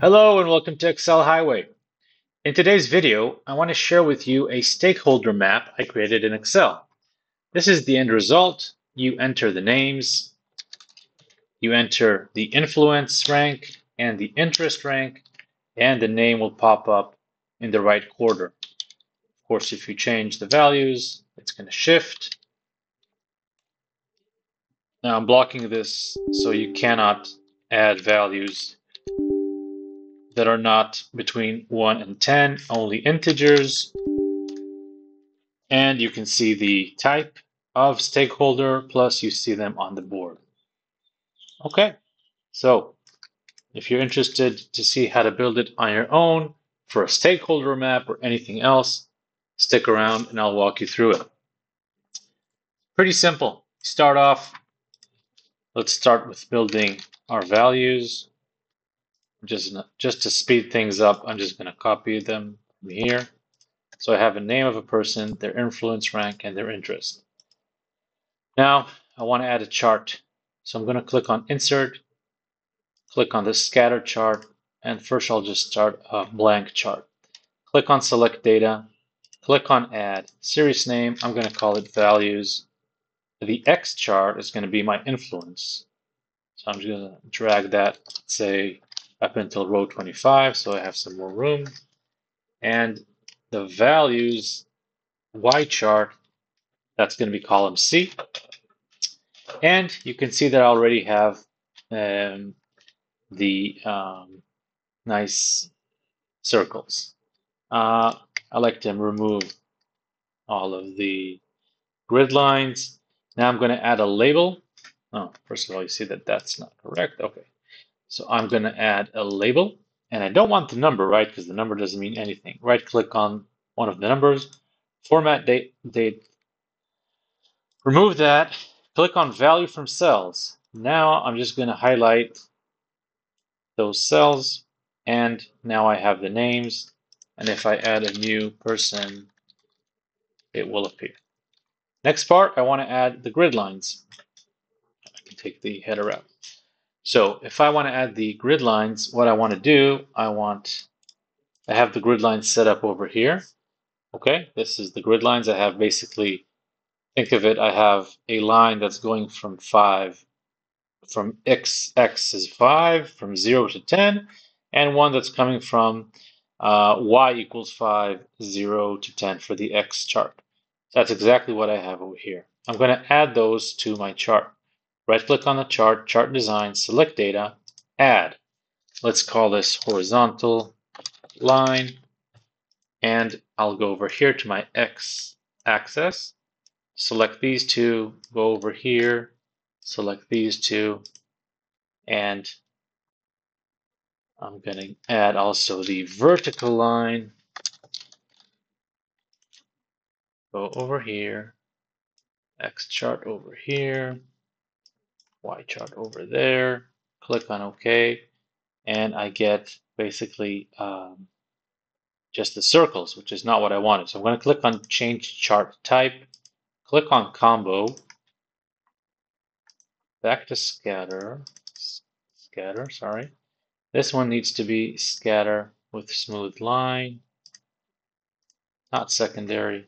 Hello and welcome to Excel Highway. In today's video, I want to share with you a stakeholder map I created in Excel. This is the end result. You enter the names, you enter the influence rank and the interest rank, and the name will pop up in the right quarter. Of course, if you change the values, it's going to shift. Now I'm blocking this so you cannot add values that are not between 1 and 10, only integers. And you can see the type of stakeholder, plus you see them on the board. Okay, so if you're interested to see how to build it on your own for a stakeholder map or anything else, stick around and I'll walk you through it. Pretty simple. Start off, let's start with building our values. Just to speed things up, I'm just going to copy them from here. So I have a name of a person, their influence rank, and their interest. Now I want to add a chart. So I'm going to click on Insert, click on the Scatter chart, and first I'll just start a blank chart. Click on Select Data, click on Add. Series name, I'm going to call it Values. The X chart is going to be my influence. So I'm just going to drag that, say, up until row 25, so I have some more room. And the Values Y chart, that's going to be column C. And you can see that I already have the nice circles. I like to remove all of the grid lines. Now I'm going to add a label. Oh, first of all, you see that that's not correct. Okay, so I'm going to add a label, and I don't want the number, right? Because the number doesn't mean anything. Right click on one of the numbers, format date, remove that, click on value from cells. Now I'm just going to highlight those cells, and now I have the names, and if I add a new person, it will appear. Next part, I want to add the grid lines. I can take the header out. So if I want to add the grid lines, what I want to do, I have the grid lines set up over here. Okay, this is the grid lines. I have basically, think of it, I have a line that's going from 5, from x is 5, from 0 to 10, and one that's coming from y equals 5, 0 to 10 for the x chart. That's exactly what I have over here. I'm going to add those to my chart. Right click on the chart, chart design, select data, add. Let's call this horizontal line, and I'll go over here to my x axis, select these two, go over here, select these two, and I'm going to add also the vertical line, go over here, X chart over here, Y chart over there, click on OK, and I get basically just the circles, which is not what I wanted. So I'm going to click on Change Chart Type, click on Combo, back to Scatter, sorry. This one needs to be Scatter with Smooth Line, not Secondary.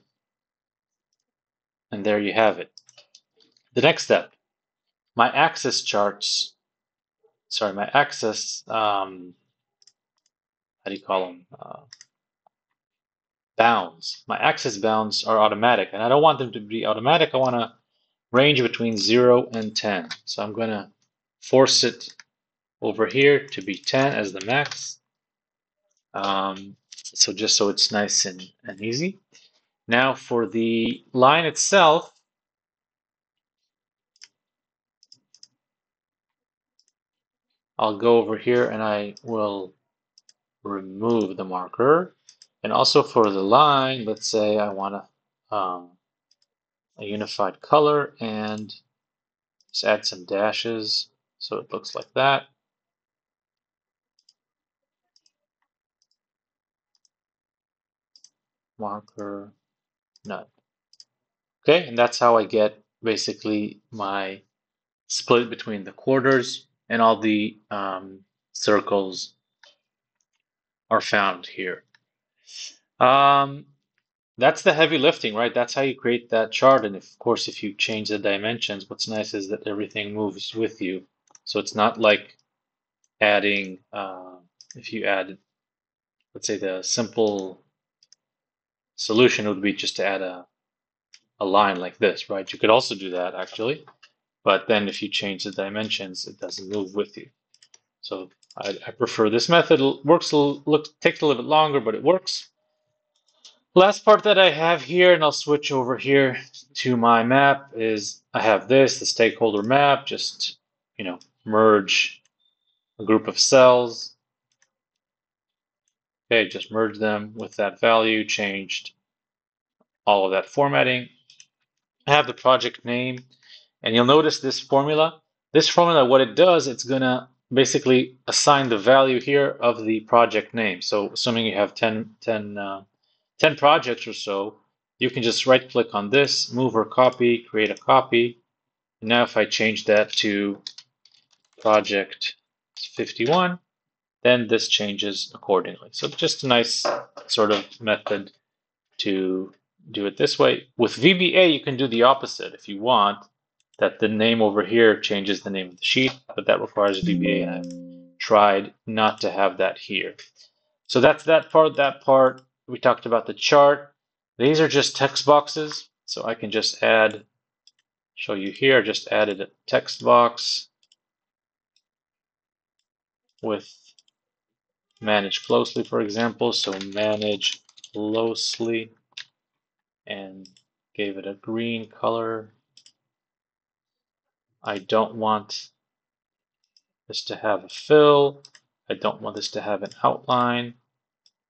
And there you have it. The next step, my axis charts, sorry, my axis, how do you call them? Bounds. My axis bounds are automatic, and I don't want them to be automatic. I want to range between 0 and 10. So I'm going to force it over here to be 10 as the max. So just so it's nice and easy. Now for the line itself, I'll go over here and I will remove the marker. And also for the line, let's say I want a unified color and just add some dashes so it looks like that. Marker, none. Okay, and that's how I get basically my split between the quarters and all the circles are found here. That's the heavy lifting, right? That's how you create that chart. And of course, if you change the dimensions, what's nice is that everything moves with you. So it's not like adding, if you add, let's say the simple solution would be just to add a line like this, right? You could also do that actually, but then if you change the dimensions, it doesn't move with you. So I prefer this method. It works, takes a little bit longer, but it works. Last part that I have here, and I'll switch over here to my map, is I have this, the stakeholder map, just, merge a group of cells. Okay, just merge them with that value, changed all of that formatting. I have the project name, and you'll notice this formula. This formula, what it does, it's gonna basically assign the value here of the project name. So assuming you have 10 projects or so, you can just right click on this, move or copy, create a copy. And now if I change that to project 51, then this changes accordingly. So just a nice sort of method to do it this way. With VBA, you can do the opposite if you want, that the name over here changes the name of the sheet, but that requires VBA, and I've tried not to have that here. So that's that part. That part, we talked about the chart. These are just text boxes, so I can just add, show you here, I just added a text box with manage closely, for example. So manage closely, and gave it a green color. I don't want this to have a fill. I don't want this to have an outline.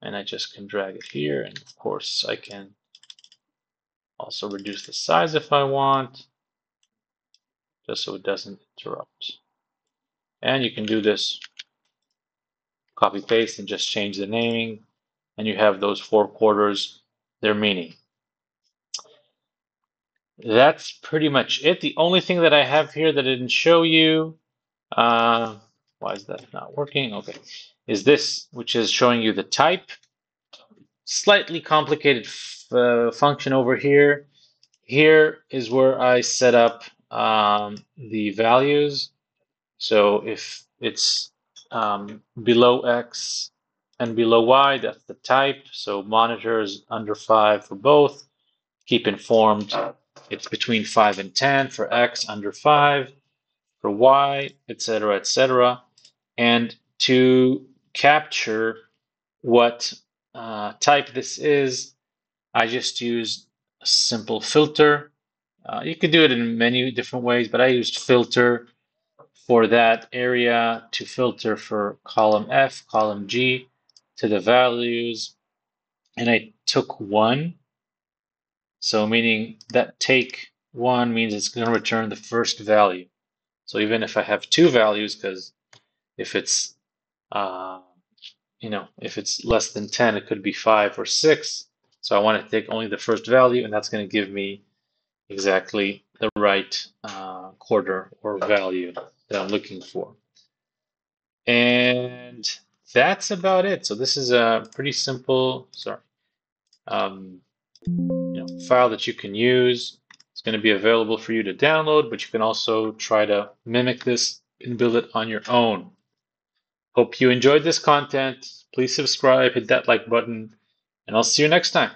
And I just can drag it here. And of course, I can also reduce the size if I want, just so it doesn't interrupt. And you can do this, copy paste, and just change the naming. And you have those 4 quarters, their meaning. That's pretty much it. The only thing that I have here that I didn't show you, why is that not working? Okay, is this, which is showing you the type. Slightly complicated function over here. Here is where I set up the values. So if it's below X and below Y, that's the type. So monitor is under 5 for both. Keep informed, it's between 5 and 10 for X, under 5 for Y, etc., etc. And to capture what type this is, I just used a simple filter. You could do it in many different ways, but I used filter for that area to filter for column F, column G, to the values. And I took 1. So meaning that take 1 means it's going to return the first value. So even if I have 2 values, because if it's if it's less than 10, it could be 5 or 6. So I want to take only the first value, and that's going to give me exactly the right quarter or value that I'm looking for. And that's about it. So this is a pretty simple, file that you can use. It's going to be available for you to download, but you can also try to mimic this and build it on your own. Hope you enjoyed this content. Please subscribe, hit that like button, and I'll see you next time.